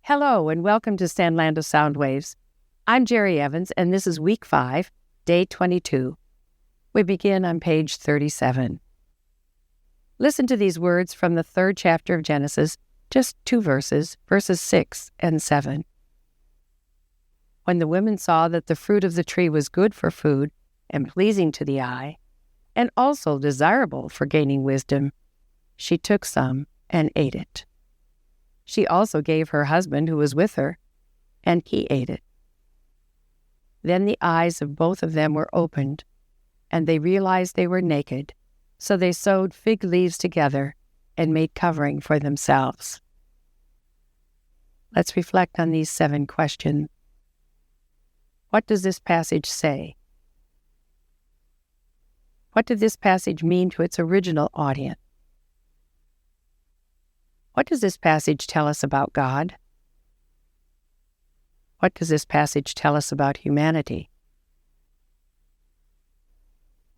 Hello, and welcome to Stanlando Soundwaves. I'm Jerry Evans, and this is Week 5, Day 22. We begin on page 37. Listen to these words from the 3rd chapter of Genesis, just 2 verses 6 and 7. When the woman saw that the fruit of the tree was good for food and pleasing to the eye, and also desirable for gaining wisdom, she took some and ate it. She also gave her husband who was with her, and he ate it. Then the eyes of both of them were opened, and they realized they were naked. So they sewed fig leaves together and made covering for themselves. Let's reflect on these 7 questions. What does this passage say? What did this passage mean to its original audience? What does this passage tell us about God? What does this passage tell us about humanity?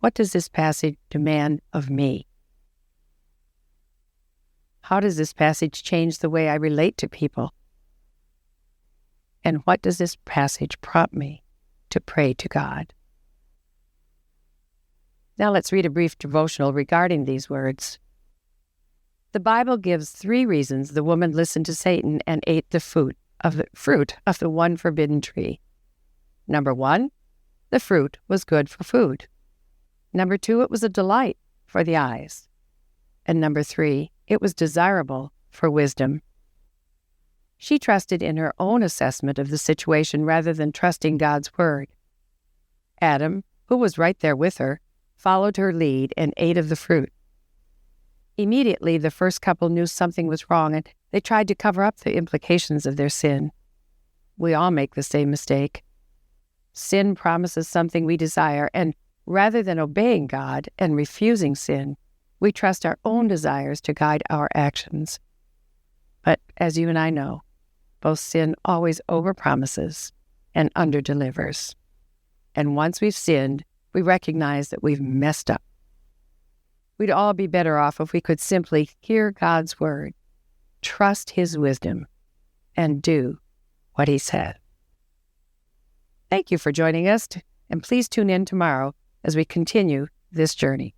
What does this passage demand of me? How does this passage change the way I relate to people? And what does this passage prompt me to pray to God? Now let's read a brief devotional regarding these words. The Bible gives 3 reasons the woman listened to Satan and ate the fruit of the one forbidden tree. Number 1, the fruit was good for food. Number 2, it was a delight for the eyes. And number 3, it was desirable for wisdom. She trusted in her own assessment of the situation rather than trusting God's word. Adam, who was right there with her, followed her lead and ate of the fruit. Immediately, the first couple knew something was wrong, and they tried to cover up the implications of their sin. We all make the same mistake. Sin promises something we desire, and rather than obeying God and refusing sin, we trust our own desires to guide our actions. But as you and I know, both sin always overpromises and underdelivers. And once we've sinned, we recognize that we've messed up. We'd all be better off if we could simply hear God's word, trust His wisdom, and do what He said. Thank you for joining us, and please tune in tomorrow as we continue this journey.